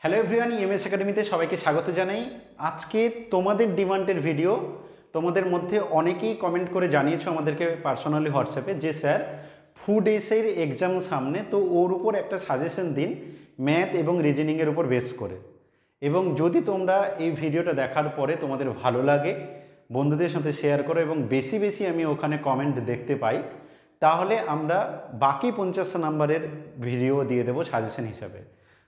Hello everyone, EMS একাডেমিতে সবাইকে স্বাগত জানাই। আজকে তোমাদের ডিমান্ডের ভিডিও। তোমাদের মধ্যে অনেকেই কমেন্ট করে জানিয়েছো আমাদেরকে পার্সোনালি হোয়াটসঅ্যাপে যে স্যার ফুড এসের এক্সাম সামনে, তো ওর উপর একটা সাজেশন দিন ম্যাথ এবং রিজনিংয়ের উপর বেস করে। এবং যদি তোমরা এই ভিডিওটা দেখার পরে তোমাদের ভালো লাগে, বন্ধুদের সাথে শেয়ার করো এবং বেশি বেশি আমি ওখানে কমেন্ট দেখতে পাই, তাহলে আমরা বাকি 50 নাম্বারের ভিডিও দিয়ে দেবো সাজেশন হিসাবে।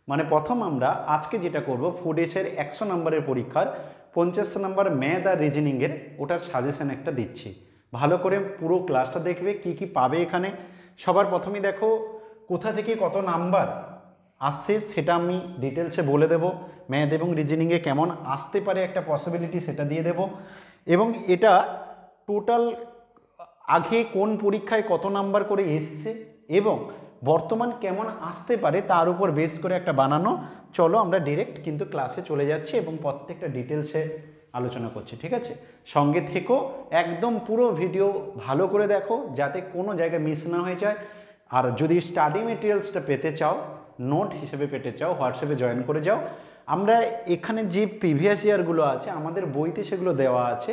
মানে প্রথম আমরা আজকে যেটা করব, ফুড এসের 100 নম্বরের পরীক্ষার 50 নাম্বার ম্যাথ আর রিজনিংয়ের ওটার সাজেশন একটা দিচ্ছি। ভালো করে পুরো ক্লাসটা দেখবে, কি কি পাবে এখানে। সবার প্রথমেই দেখো কোথা থেকে কত নাম্বার আসছে সেটা আমি ডিটেলসে বলে দেব। ম্যাথ এবং রিজনিংয়ে কেমন আসতে পারে একটা পসিবিলিটি সেটা দিয়ে দেব। এবং এটা টোটাল আগে কোন পরীক্ষায় কত নাম্বার করে এসছে এবং বর্তমান কেমন আসতে পারে তার উপর বেস করে একটা বানানো। চলো আমরা ডিরেক্ট কিন্তু ক্লাসে চলে যাচ্ছি এবং প্রত্যেকটা ডিটেলসে আলোচনা করছি, ঠিক আছে? সঙ্গে থেকো, একদম পুরো ভিডিও ভালো করে দেখো যাতে কোনো জায়গায় মিস না হয়ে যায়। আর যদি স্টাডি মেটেরিয়ালসটা পেতে চাও, নোট হিসেবে পেতে চাও, হোয়াটসঅ্যাপে জয়েন করে যাও। আমরা এখানে যে প্রিভিয়াস ইয়ারগুলো আছে আমাদের বইতে সেগুলো দেওয়া আছে।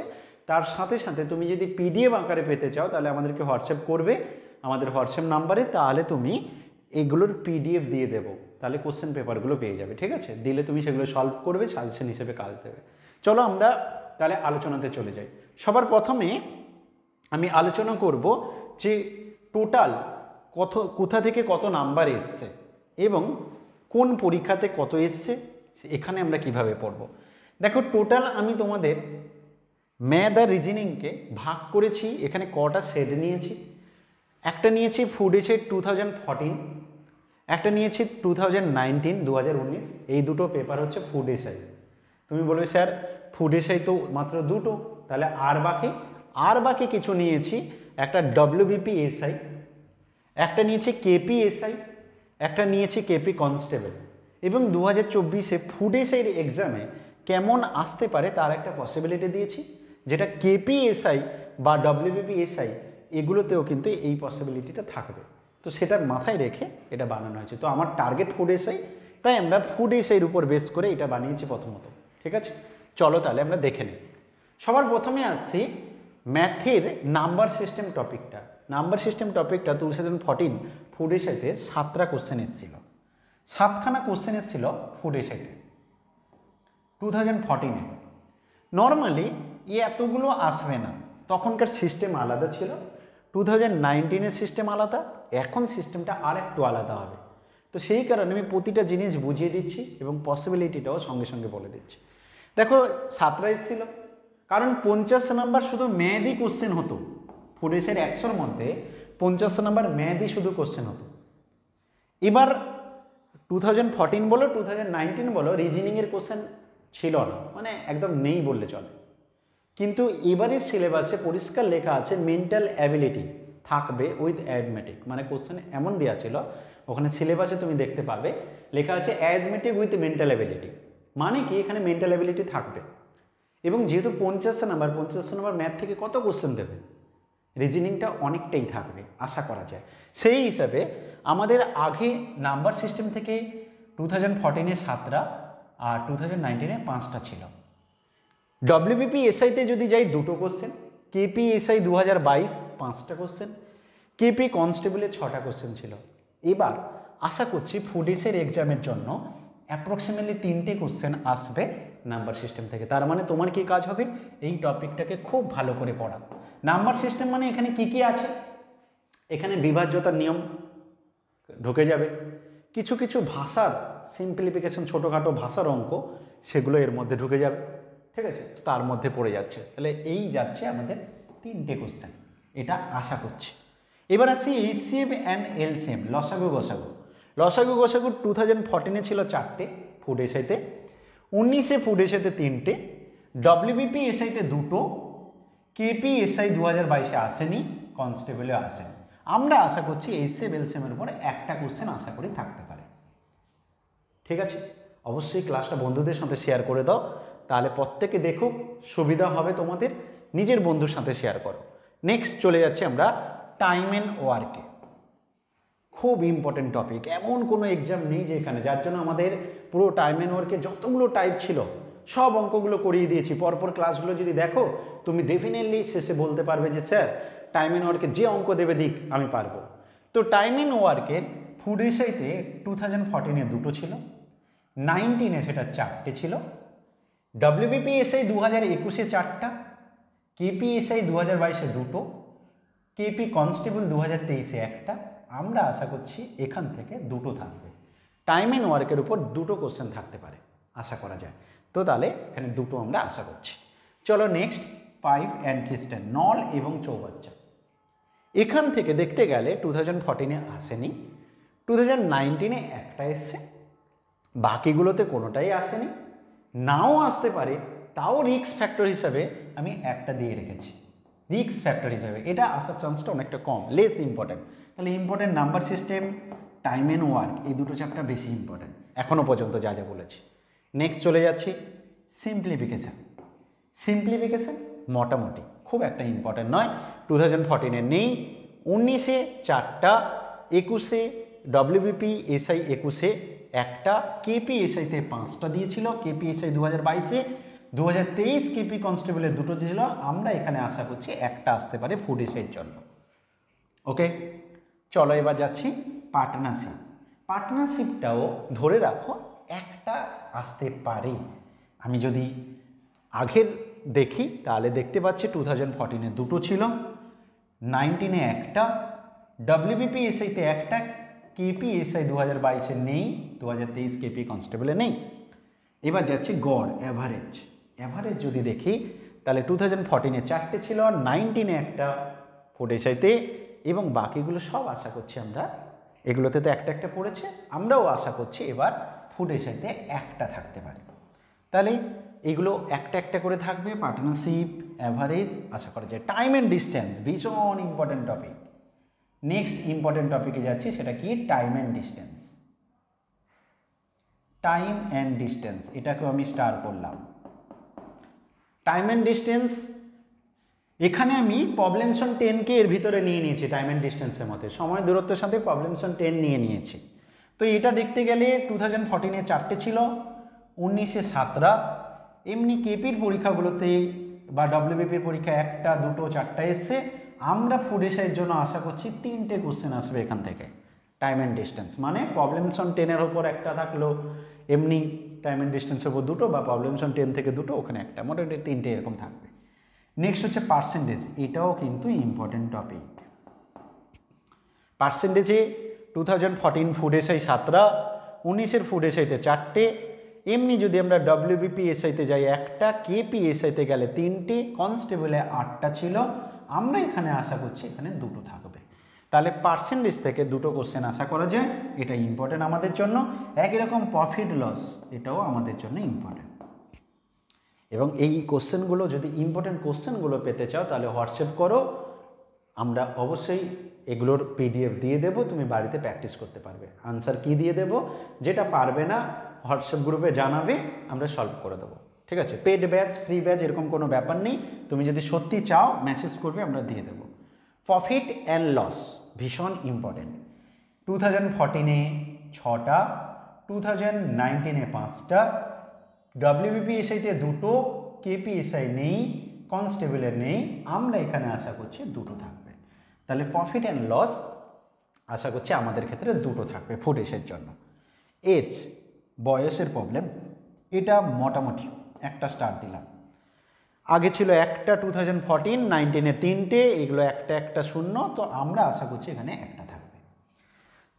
তার সাথে সাথে তুমি যদি পিডিএফ আকারে পেতে চাও তাহলে আমাদেরকে হোয়াটসঅ্যাপ করবে আমাদের হোয়াটসঅ্যাপ নাম্বারে, তাহলে তুমি এগুলোর পিডিএফ দিয়ে দেবো, তাহলে কোশ্চেন পেপারগুলো পেয়ে যাবে, ঠিক আছে? দিলে তুমি সেগুলো সলভ করবে, সাজেশন হিসেবে কাজ দেবে। চলো আমরা তাহলে আলোচনাতে চলে যাই। সবার প্রথমে আমি আলোচনা করব যে টোটাল কোথা থেকে কত নাম্বার এসছে এবং কোন পরীক্ষাতে কত এসছে এখানে আমরা কিভাবে পড়ব। দেখো টোটাল আমি তোমাদের ম্যাথ আর রিজনিংকে ভাগ করেছি। এখানে কটা সেট নিয়েছি, একটা নিয়েছি ফুড এসের 2014, একটা নিয়েছি 2019 2019। এই দুটো পেপার হচ্ছে ফুড এসআই। তুমি বলবে স্যার ফুড এসআই তো মাত্র দুটো, তাহলে আর বাকি কিছু নিয়েছি। একটা ডব্লিউবিপি এসআই, একটা নিয়েছি কেপি এসআই, একটা নিয়েছি কেপি কনস্টেবল। এবং 2024-এ ফুড এসআইয়ের এক্সামে কেমন আসতে পারে তার একটা পসিবিলিটি দিয়েছি, যেটা কেপি এসআই বা ডব্লিউবিপি এসআই এগুলোতেও কিন্তু এই পসিবিলিটিটা থাকবে। তো সেটার মাথায় রেখে এটা বানানো হয়েছে। তো আমার টার্গেট ফুড এসআই, তাই আমরা ফুড এসআইয়ের উপর বেস করে এটা বানিয়েছি প্রথমত, ঠিক আছে? চলো তাহলে আমরা দেখে নিই। সবার প্রথমে আসছি ম্যাথের নাম্বার সিস্টেম টপিকটা। নাম্বার সিস্টেম টপিকটা 2014 ফুড এসআইতে 7টা কোশ্চেন এসেছিল, 7খানা কোশ্চেন এসেছিল ফুড এসআইতে 2014-এ। নর্মালি এতগুলো আসবে না, তখনকার সিস্টেম আলাদা ছিল। 2019-এর সিস্টেম আলাদা, এখন সিস্টেমটা আর একটু আলাদা হবে। তো সেই কারণে আমি প্রতিটা জিনিস বুঝিয়ে দিচ্ছি এবং পসিবিলিটিটাও সঙ্গে সঙ্গে বলে দিচ্ছি। দেখো 7টা এসেছিল কারণ 50 নাম্বার শুধু ম্যাথই কোশ্চেন হতো। ফুড এসআইয়ের 100-র মধ্যে 50 নাম্বার ম্যাথই শুধু কোশ্চেন হতো। এবার 2014 বলো 2019 বলো, রিজনিংয়ের কোশ্চেন ছিল না, মানে একদম নেই বললে চলে। কিন্তু এবারের সিলেবাসে পরিষ্কার লেখা আছে মেন্টাল অ্যাবিলিটি থাকবে উইথ অ্যারিথমেটিক। মানে কোশ্চেন এমন দেওয়া ছিল, ওখানে সিলেবাসে তুমি দেখতে পাবে লেখা আছে অ্যারিথমেটিক উইথ মেন্টাল অ্যাবিলিটি। মানে কি এখানে মেন্টাল অ্যাবিলিটি থাকবে। এবং যেহেতু 50 নাম্বার ম্যাথ থেকে কত কোশ্চেন দেবে, রিজনিংটা অনেকটাই থাকবে আশা করা যায়। সেই হিসাবে আমাদের আগে নাম্বার সিস্টেম থেকে 2014-এ 7টা আর 2019-এ 5টা ছিল। ডব্লিউবিপি এসআইতে যদি যাই 2টো কোশ্চেন, কেপি এসআই 2022 5টা কোশ্চেন, কেপি কনস্টেবলের 6টা কোশ্চেন ছিল। এবার আশা করছি ফুড এসআইয়ের এক্সামের জন্য অ্যাপ্রক্সিমেটলি 3টে কোশ্চেন আসবে নাম্বার সিস্টেম থেকে। তার মানে তোমার কি কাজ হবে, এই টপিকটাকে খুব ভালো করে পড়া। নাম্বার সিস্টেম মানে এখানে কি কি আছে, এখানে বিভাজ্যতার নিয়ম ঢুকে যাবে, কিছু কিছু ভাষার সিম্পলিফিকেশন, ছোটোখাটো ভাষার অঙ্ক সেগুলো এর মধ্যে ঢুকে যাবে, ঠিক আছে? তার মধ্যে পড়ে যাচ্ছে। তাহলে এই যাচ্ছে আমাদের 3টে কোশ্চেন, এটা আশা করছি। এবার আসছি এইচসিএফ অ্যান্ড এলসিএম, লসাগু গসাগু। লসাগু গসাগু 2014-এ ছিল 4টে ফুড এসআইতে, 19-এ ফুড এসআইতে 3টে, ডব্লিউবিপি এসআইতে 2টো, কেপি এসআই 2022-এ আসেনি, কনস্টেবলে আসেনি। আমরা আশা করছি এইচসিএফ এলসিএমের উপর একটা কোশ্চেন আশা করি থাকতে পারে, ঠিক আছে? অবশ্যই ক্লাসটা বন্ধুদের সাথে শেয়ার করে দাও, তাহলে প্রত্যেকে দেখুক, সুবিধা হবে তোমাদের। নিজের বন্ধুর সাথে শেয়ার করো। নেক্সট চলে যাচ্ছি আমরা টাইম অ্যান্ড ওয়ার্কে। খুব ইম্পর্টেন্ট টপিক, এমন কোনো এক্সাম নেই যে এখানে, যার জন্য আমাদের পুরো টাইম অ্যান্ড ওয়ার্কে যতগুলো টাইপ ছিল সব অঙ্কগুলো করিয়ে দিয়েছি। পরপর ক্লাসগুলো যদি দেখো তুমি ডেফিনেটলি শেষে বলতে পারবে যে স্যার টাইম অ্যান্ড ওয়ার্কে যে অঙ্ক দেবে দিক আমি পারবো। তো টাইম অ্যান্ড ওয়ার্কের ফুড এসআইতে 2014-এ দুটো ছিল, 19-এ সেটা 4টে ছিল, WBPSI 2021-এ 4টা, KPSI 2022-এ দুটো, কেপি কনস্টেবল 2023-এ একটা। আমরা আশা করছি এখান থেকে দুটো থাকবে। টাইম অ্যান্ড ওয়ার্কের উপর দুটো কোশ্চেন থাকতে পারে আশা করা যায়। তো তাহলে এখানে দুটো আমরা আশা করছি। চলো নেক্সট, পাইপ অ্যান্ড খিস্টেন, নল এবং চৌবাচ্চা। এখান থেকে দেখতে গেলে 2014-এ আসেনি, 2019-এ একটা এসছে, বাকিগুলোতে কোনোটাই আসেনি, নাও আসতে পারে। তাও রিস্ক ফ্যাক্টর হিসাবে আমি একটা দিয়ে রেখেছি, রিস্ক ফ্যাক্টর হিসাবে এটা আসার চান্সটা অনেকটা কম, লেস ইম্পর্টেন্ট। তাহলে important number system, time and work, এই দুটো চ্যাপ্টার বেশি ইম্পর্টেন্ট এখনও পর্যন্ত যা যা বলেছি। নেক্সট চলে যাচ্ছি সিম্পলিফিকেশান। সিম্পলিফিকেশান মোটামুটি খুব একটা ইম্পর্টেন্ট নয়, 2014-এ নেই, 19-এ 4টা, 21-এ WBPSI 21-এ একটা, KPSI-তে 5টা দিয়েছিল, KPSI 2022-এ, 2023 কেপি কনস্টেবলের দুটো ছিল। আমরা এখানে আশা করছি একটা আসতে পারে ফুড এসআইয়ের জন্য। ওকে, চলো এবার যাচ্ছি পার্টনারশিপ। পার্টনারশিপটাও ধরে রাখো একটা আসতে পারে। আমি যদি আগের দেখি তাহলে দেখতে পাচ্ছি 2014-এ দুটো ছিল, 19-এ একটা, WBPSI-তে একটা, KPSI 2022-এ নেই, 2023 কেপি কনস্টেবলে নেই। এবার যাচ্ছি গড় অ্যাভারেজ। অ্যাভারেজ যদি দেখি তাহলে 2014-এ 4টে ছিল, 19-এ একটা ফুড এসআইতে, এবং বাকিগুলো সব আশা করছি আমরা, এগুলোতে তো একটা একটা পড়েছে, আমরাও আশা করছি এবার ফুড এসআইতে একটা থাকতে পারে। তাহলে এগুলো একটা একটা করে থাকবে। পার্টনারশিপ, অ্যাভারেজ আশা করা যায়। টাইম অ্যান্ড ডিস্টেন্স ভীষণ ইম্পর্টেন্ট টপিক। নেক্সট ইম্পর্টেন্ট টপিকে যাচ্ছি, সেটা কি time and distance. Time and distance এটাকেও আমি স্টার করলাম। টাইম অ্যান্ড ডিস্টেন্স এখানে আমি প্রবলেমশন 10কে এর ভিতরে নিয়ে নিয়েছি। টাইম অ্যান্ড ডিস্টেন্সের মধ্যে সময় দূরত্বের সাথে প্রবলেমশন 10 নিয়ে নিয়েছি। তো এটা দেখতে গেলে 2014-এ 4টে ছিল, 19-এ 7টা। এমনি কেপির পরীক্ষাগুলোতে বা WBPর পরীক্ষা 1টা 2টো 4টা এসছে। আমরা ফুড এসআইয়ের জন্য আশা করছি 3টে কোশ্চেন আসবে এখান থেকে টাইম অ্যান্ড ডিস্টেন্স, মানে প্রবলেমশন 10-এর ওপর একটা থাকলো, এমনি টাইম অ্যান্ড ডিস্টেন্সের ওপর দুটো, বা প্রবলেমশন 10 থেকে দুটো ওখানে একটা, মোটামুটি 3টে এরকম থাকবে। নেক্সট হচ্ছে পার্সেন্টেজ, এটাও কিন্তু ইম্পর্টেন্ট টপিক। পার্সেন্টেজে 2014 ফুড এসআই 7টা, 19-এর ফুড এসআইতে 4টে, এমনি যদি আমরা WBPSI-তে যাই একটা, KPSI-তে গেলে 3টে, কনস্টেবলে 8টা ছিল। আমরা এখানে আশা করছি এখানে দুটো থাকবে। তাহলে পার্সেন্টেজ থেকে দুটো কোশ্চেন আশা করা যায়, এটা ইম্পর্টেন্ট আমাদের জন্য। একই রকম প্রফিট লস, এটাও আমাদের জন্য ইম্পর্টেন্ট। এবং এই কোশ্চেনগুলো যদি ইম্পর্টেন্ট কোশ্চেনগুলো পেতে চাও তাহলে হোয়াটসঅ্যাপ করো, আমরা অবশ্যই এগুলোর PDF দিয়ে দেবো, তুমি বাড়িতে প্র্যাকটিস করতে পারবে। আনসার কি দিয়ে দেবো, যেটা পারবে না হোয়াটসঅ্যাপ গ্রুপে জানাবে, আমরা সলভ করে দেবো। ঠিক আছে, পেড ব্যাচ ফ্রি ব্যাচ এরকম কোনো ব্যাপার নেই, তুমি যদি সত্যি চাও মেসেজ করবে, আমরা দিয়ে দেবো। প্রফিট অ্যান্ড লস ভীষণ ইম্পর্টেন্ট। 2014-এ 6টা, 2019-এ 5টা, WBPSI-তে দুটো, KPSI নেই, কনস্টেবলের নেই। আমরা এখানে আশা করছি দুটো থাকবে। তাহলে প্রফিট অ্যান্ড লস আশা করছি আমাদের ক্ষেত্রে দুটো থাকবে ফুড এসআইয়ের জন্য। এজ, বয়সের প্রবলেম, এটা মোটামুটি একটা স্টার দিলাম। আগে ছিল একটা 2014, 19-এ 3টে, এগুলো একটা একটা শূন্য, তো আমরা আশা করছি এখানে একটা থাকবে।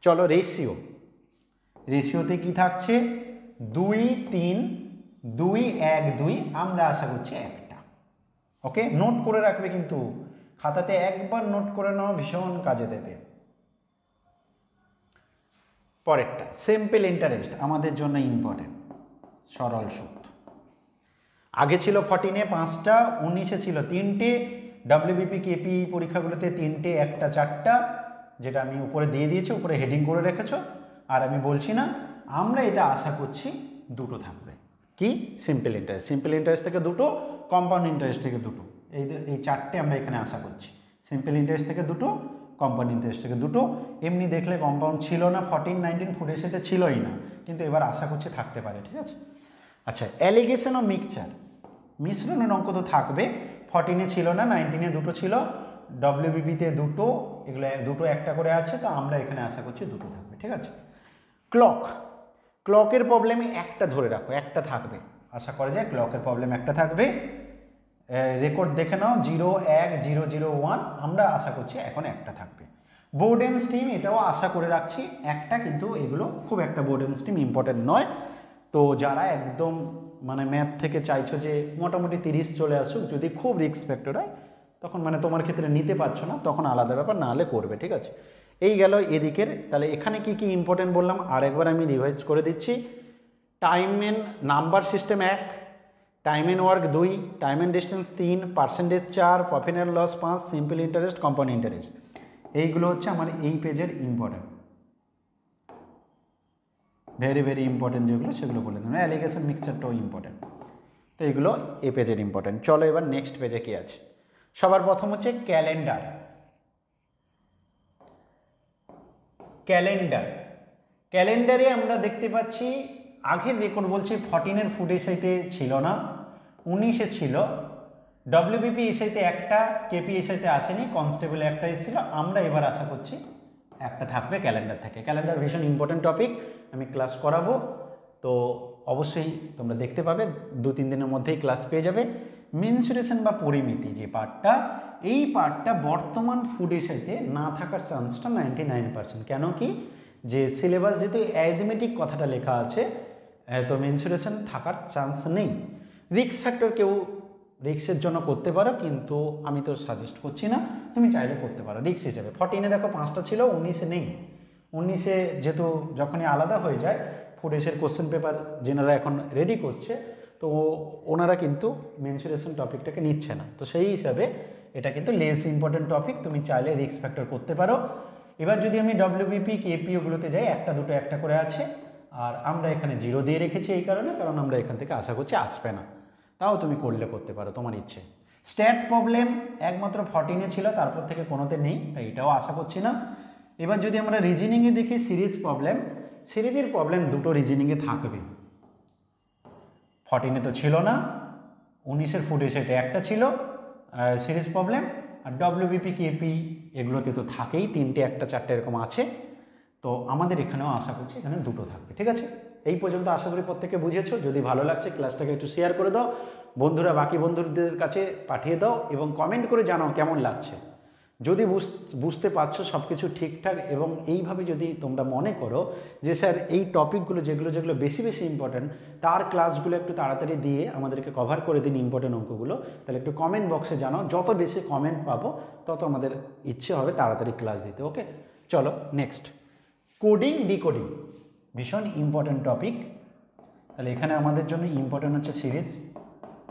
চলো রেশিও, রেশিওতে কি থাকছে 2, 3, 2, 1, 2, আমরা আশা করছি একটা। ওকে, নোট করে রাখবে কিন্তু, খাতাতে একবার নোট করে নাও, ভীষণ কাজে দেবে। পরেরটা সিম্পল ইন্টারেস্ট, আমাদের জন্য ইম্পর্টেন্ট, সরল সুদ। আগে ছিল 14-এ 5টা, 19-এ ছিল 3টে, WBP KP পরীক্ষাগুলোতে 3টে, একটা 4টা, যেটা আমি উপরে দিয়ে দিয়েছি, উপরে হেডিং করে রেখেছো, আর আমি বলছি না। আমরা এটা আশা করছি দুটো থাকবে। কি সিম্পল ইন্টারেস্ট, সিম্পল ইন্টারেস্ট থেকে দুটো, কম্পাউন্ড ইন্টারেস্ট থেকে দুটো, এই 4টে আমরা এখানে আশা করছি। সিম্পল ইন্টারেস্ট থেকে দুটো, কম্পাউন্ড ইন্টারেস্ট থেকে দুটো। এমনি দেখলে কম্পাউন্ড ছিল না, 14, 19 ফুড এসআইতে ছিলই না, কিন্তু এবার আশা করছি থাকতে পারে, ঠিক আছে। আচ্ছা, অ্যালিগেশন অফ মিক্সচার, মিশ্রণের অঙ্ক তো থাকবে। 14-এ ছিল না, 19-এ দুটো ছিল, ডব্লিউবিপিতে দুটো, এগুলো দুটো একটা করে আছে, তো আমরা এখানে আশা করছি দুটো থাকবে, ঠিক আছে। ক্লক, ক্লকের প্রবলেমে একটা ধরে রাখো, একটা থাকবে, আশা করা যায় ক্লকের প্রবলেম একটা থাকবে। রেকর্ড দেখে নাও, 0, 1, 0, 0, 1, আমরা আশা করছি এখন একটা থাকবে। বোর্ড অ্যান্ড স্ট্রিম, এটাও আশা করে রাখছি একটা, কিন্তু এগুলো খুব একটা বোর্ড অ্যান্ড স্ট্রিম ইম্পর্টেন্ট নয়। তো যারা একদম মানে ম্যাথ থেকে চাইছো যে মোটামুটি 30 চলে আসুক, যদি খুব রিস্ক ফ্যাক্টর হয় তখন মানে তোমার ক্ষেত্রে নিতে পারছো না, তখন আলাদা ব্যাপার, না হলে করবে, ঠিক আছে। এই গেল এদিকের। তাহলে এখানে কি কি ইম্পর্টেন্ট বললাম আরেকবার আমি রিভাইজ করে দিচ্ছি। Time and number system 1, time and work 2, time and distance 3, percentage 4, profit and loss 5, simple interest, compound interest. এইগুলো হচ্ছে আমার এই পেজের ইম্পর্টেন্ট, ভেরি ভেরি ইম্পর্টেন্ট যেগুলো সেগুলো বলে দেবেন। অ্যালিগেশন মিক্সচারটাও ইম্পর্টেন্ট, তো এগুলো এই পেজের ইম্পর্টেন্ট। চলো এবার নেক্সট পেজে কি আছে। সবার প্রথম হচ্ছে ক্যালেন্ডার। ক্যালেন্ডার, ক্যালেন্ডারে আমরা দেখতে পাচ্ছি আগের রেকর্ড বলছে 14-এর ফুড এসআইতে ছিল না, 19-এ ছিল। ডব্লিউবিপি এসআইতে একটা, কেপি এসআইতে আসেনি, কনস্টেবলে একটা এসেছিল। আমরা এবার আশা করছি একটা থাকবে ক্যালেন্ডার থেকে। ক্যালেন্ডার ভীষণ ইম্পর্টেন্ট টপিক, আমি ক্লাস করাবো, তো অবশ্যই তোমরা দেখতে পাবে, 2-3 দিনের মধ্যেই ক্লাস পেয়ে যাবে। মেনসুরেশন বা পরিমিতি যে পার্টটা, এই পার্টটা বর্তমান ফুড এসআইতে না থাকার চান্সটা 99%। কেন কি, যে সিলেবাস যেহেতু অ্যারিথমেটিক কথাটা লেখা আছে, তো মেনসুরেশন থাকার চান্স নেই। রিস্ক ফ্যাক্টর কেউ রিক্সের জন্য করতে পারো, কিন্তু আমি তো সাজেস্ট করছি না, তুমি চাইলে করতে পারো রিক্স হিসেবে। 14-এ দেখো 5টা ছিল, 19-এ নেই। 19-এ যেহেতু যখনই আলাদা হয়ে যায়, ফুড এসের কোশ্চেন পেপার যেনারা এখন রেডি করছে, তো ওনারা কিন্তু মেনসুরেশন টপিকটাকে নিচ্ছে না, তো সেই হিসাবে এটা কিন্তু লেস ইম্পর্টেন্ট টপিক, তুমি চাইলে রিস্ক ফ্যাক্টর করতে পারো। এবার যদি আমি ডব্লিউবিপি কেপি ওগুলোতে যাই, একটা দুটো একটা করে আছে, আর আমরা এখানে 0 দিয়ে রেখেছি এই কারণে, কারণ আমরা এখান থেকে আশা করছি আসবে না, তাও তুমি করলে করতে পারো, তোমার ইচ্ছে। স্ট্যাট প্রবলেম একমাত্র 14-এ ছিল, তারপর থেকে কোনোতে নেই, তাই এটাও আশা করছি না। এবার যদি আমরা রিজনিংয়ে দেখি, সিরিজ প্রবলেম, সিরিজের প্রবলেম দুটো রিজনিংয়ে থাকবে। 14-এ তো ছিল না, 19-এর ফুড এসআইতে একটা ছিল সিরিজ প্রবলেম, আর ডব্লিউবিপি কেপি এগুলোতে তো থাকেই, 3টে, 1টা, 4টে এরকম আছে। তো আমাদের এখানেও আশা করছি এখানে দুটো থাকবে, ঠিক আছে। এই পর্যন্ত আশা করি প্রত্যেকে বুঝেছো। যদি ভালো লাগছে ক্লাসটাকে একটু শেয়ার করে দাও, বন্ধুরা বাকি বন্ধুদের কাছে পাঠিয়ে দাও, এবং কমেন্ট করে জানাও কেমন লাগছে। যদি বুঝতে পারছো সব কিছু ঠিকঠাক, এবং এইভাবে যদি তোমরা মনে করো যে স্যার এই টপিকগুলো যেগুলো বেশি বেশি ইম্পর্ট্যান্ট, তার ক্লাসগুলো একটু তাড়াতাড়ি দিয়ে আমাদেরকে কভার করে দিন ইম্পর্ট্যান্ট অঙ্কগুলো, তাহলে একটু কমেন্ট বক্সে জানাও। যত বেশি কমেন্ট পাবো তত আমাদের ইচ্ছে হবে তাড়াতাড়ি ক্লাস দিতে। ওকে, চলো নেক্সট, কোডিং ডিকোডিং, ভীষণ ইম্পর্ট্যান্ট টপিক। তাহলে এখানে আমাদের জন্য ইম্পর্ট্যান্ট হচ্ছে সিরিজ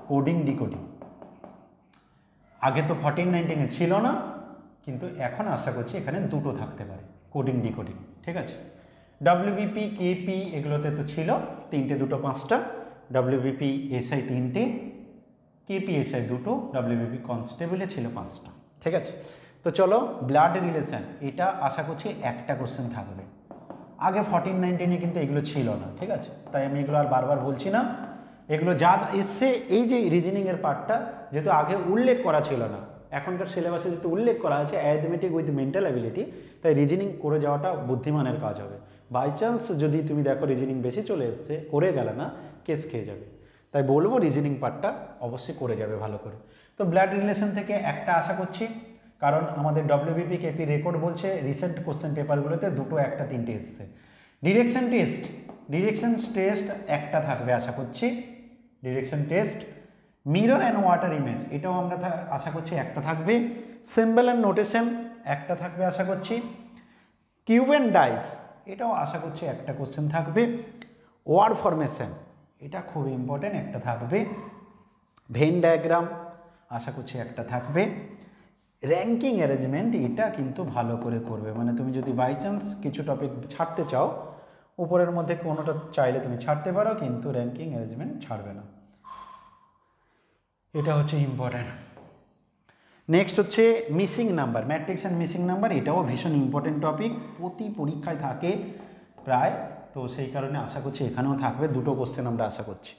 কোডিং ডিকোডিং। আগে তো 14-19-এ ছিল না, কিন্তু এখন আশা করছি এখানে দুটো থাকতে পারে, কোডিং ডিকোডিং, ঠিক আছে। ডব্লিউবিপি কেপি এগুলোতে তো ছিল 3টে, 2টো, 5টা। ডব্লিউবিপি এসআই 3টে, কেপি এসআই 2টো, ডব্লিউবিপি কনস্টেবলে ছিল 5টা, ঠিক আছে। তো চলো, ব্লাড রিলেশন, এটা আশা করছি একটা কোশ্চেন থাকবে। আগে 14-19-এ কিন্তু এগুলো ছিল না, ঠিক আছে, তাই আমি এগুলো আর বারবার বলছি না। এগুলো যা এসছে, এই যে রিজনিংয়ের পার্টটা যেহেতু আগে উল্লেখ করা ছিল না, এখনকার সিলেবাসে যেহেতু উল্লেখ করা আছে অ্যারিথমেটিক উইথ মেন্টাল অ্যাবিলিটি, তাই রিজনিং করে যাওয়াটা বুদ্ধিমানের কাজ হবে। বাই চান্স যদি তুমি দেখো রিজনিং বেশি চলে এসছে, করে গেলে না, কেস খেয়ে যাবে। তাই বলবো রিজনিং পার্টটা অবশ্যই করে যাবে ভালো করে। তো ব্লাড রিলেশন থেকে একটা আশা করছি, কারণ আমাদের ডব্লিউবিপি কেপি রেকর্ড বলছে রিসেন্ট কোশ্চেন পেপারগুলোতে 2টো, 1টা, 3টে এসছে। ডিরেকশন টেস্ট একটা থাকবে আশা করছি, direction test. Mirror and water image, এটাও আমরা আশা করছি একটা থাকবে। সিম্বল অ্যান্ড নোটেশন একটা থাকবে আশা করছি। কিউব অ্যান্ড ডাইস, এটাও আশা করছি একটা কোশ্চেন থাকবে। ওয়ার্ড ফরমেশন, এটা খুব ইম্পর্টেন্ট, একটা থাকবে। ভেন ডায়াগ্রাম আশা করছি একটা থাকবে। র্যাঙ্কিং অ্যারেঞ্জমেন্ট, এটা কিন্তু ভালো করে করবে, মানে তুমি যদি বাই চান্স কিছু টপিক ছাড়তে চাও, উপরের মধ্যে কোনোটা চাইলে তুমি ছাড়তে পারো, কিন্তু র্যাঙ্কিং অ্যারেঞ্জমেন্ট ছাড়বে না, এটা হচ্ছে ইম্পর্ট্যান্ট। নেক্সট হচ্ছে missing number, matrix and missing number, এটাও ভীষণ ইম্পর্ট্যান্ট টপিক, প্রতি পরীক্ষায় থাকে প্রায় তো সেই কারণে আশা করছি এখানেও থাকবে, দুটো কোশ্চেন আমরা আশা করছি।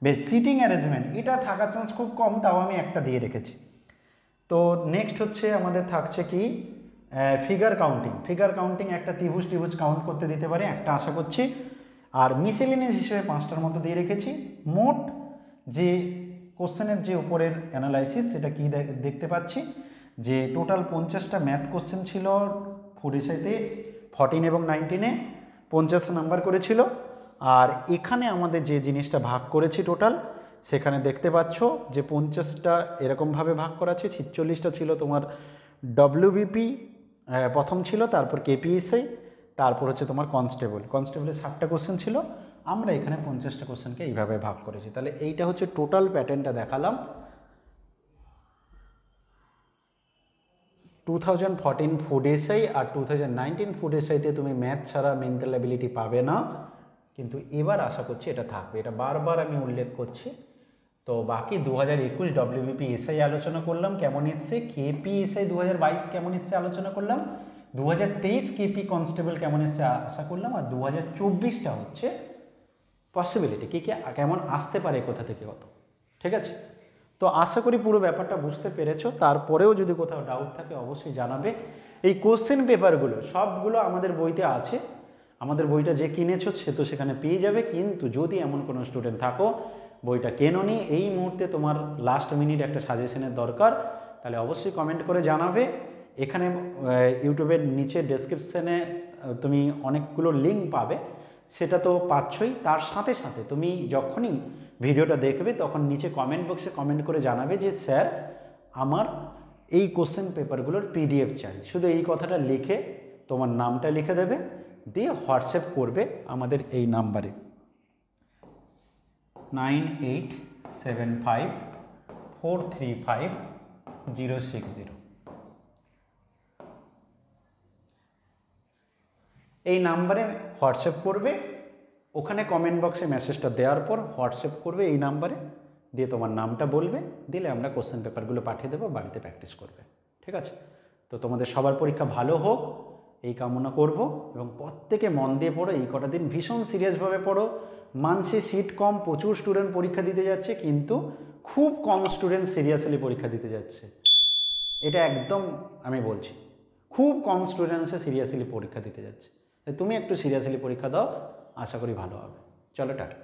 বেশ, সিটিং অ্যারেঞ্জমেন্ট এটা থাকার চান্স খুব কম, তাও আমি একটা দিয়ে রেখেছি। তো নেক্সট হচ্ছে আমাদের থাকছে কি ফিগার কাউন্টিং। ফিগার কাউন্টিং একটা ত্রিভুজ কাউন্ট করতে দিতে পারে, একটা আশা করছি। আর মিসেলিনিয়াস হিসেবে 5টার মতো দিয়ে রেখেছি। মোট যে কোশ্চেনের যে উপরের অ্যানালাইসিস সেটা কি দেখতে পাচ্ছি যে টোটাল 50টা ম্যাথ কোশ্চেন ছিল ফুড এসাইতে, 14 এবং 19-এ 50 নাম্বার করেছিল। আর এখানে আমাদের যে জিনিসটা ভাগ করেছি টোটাল, সেখানে দেখতে পাচ্ছ যে 50টা এরকমভাবে ভাগ করা আছে। 46টা ছিল তোমার ডব্লিউবিপি প্রথম ছিল, তারপর কেপিএসআই, তারপর হচ্ছে তোমার কনস্টেবলের 60টা কোশ্চেন ছিল। আমরা এখানে 50টা কোশ্চেনকে এইভাবে ভাগ করেছি। তাহলে এইটা হচ্ছে টোটাল প্যাটার্নটা দেখালাম। 2014 ফুড এসআই আর 2019 ফুড এসআইতে তুমি ম্যাথ ছাড়া মেন্টাল অ্যাবিলিটি পাবে না, কিন্তু এবার আশা করছি এটা থাকবে, এটা বারবার আমি উল্লেখ করছি। তো বাকি 2021 ডব্লিউবিপি এসআই আলোচনা করলাম কেমন এসছে, কেপি এসআই 2022 কেমন এসছে আলোচনা করলাম, 2023 কেপি কনস্টেবল কেমন এসছে আশা করলাম, আর 2024টা হচ্ছে পসিবিলিটি কী কী কেমন আসতে পারে, কোথা থেকে কত। ঠিক আছে, তো আশা করি পুরো ব্যাপারটা বুঝতে পেরেছো। তারপরেও যদি কোথাও ডাউট থাকে অবশ্যই জানাবে। এই কোশ্চেন পেপারগুলো সবগুলো আমাদের বইতে আছে, আমাদের বইটা যে কিনেছো সে তো সেখানে পেয়ে যাবে। কিন্তু যদি এমন কোনো স্টুডেন্ট থাকো বইটা কেনোনি, এই মুহূর্তে তোমার লাস্ট মিনিট একটা সাজেশনের দরকার, তাহলে অবশ্যই কমেন্ট করে জানাবে। এখানে ইউটিউবের নিচে ডেসক্রিপশানে তুমি অনেকগুলো লিঙ্ক পাবে, সেটা তো পাচ্ছই। তার সাথে সাথে তুমি যখনই ভিডিওটা দেখবে তখন নিচে কমেন্ট বক্সে কমেন্ট করে জানাবে যে স্যার আমার এই কোশ্চেন পেপারগুলোর পিডিএফ চাই। শুধু এই কথাটা লিখে তোমার নামটা লিখে দেবে, দিয়ে হোয়াটসঅ্যাপ করবে আমাদের এই নাম্বারে 9875435060। এই নাম্বারে হোয়াটসঅ্যাপ করবে, ওখানে কমেন্ট বক্সে মেসেজটা দেওয়ার পর হোয়াটসঅ্যাপ করবে এই নাম্বারে, দিয়ে তোমার নামটা বলবে, দিলে আমরা কোশ্চেন পেপারগুলো পাঠিয়ে দেবো, বাড়িতে প্র্যাকটিস করবে। ঠিক আছে, তো তোমাদের সবার পরীক্ষা ভালো হোক এই কামনা করব, এবং প্রত্যেকে মন দিয়ে পড়ো, এই কটা দিন ভীষণ সিরিয়াসভাবে পড়ো। মানছি সিট কম, প্রচুর স্টুডেন্ট পরীক্ষা দিতে যাচ্ছে, কিন্তু খুব কম স্টুডেন্ট সিরিয়াসলি পরীক্ষা দিতে যাচ্ছে, এটা একদম আমি বলছি। খুব কম স্টুডেন্টসে সিরিয়াসলি পরীক্ষা দিতে যাচ্ছে, তুমি একটু সিরিয়াসলি পরীক্ষা দাও, আশা করি ভালো হবে। চলো টাটা।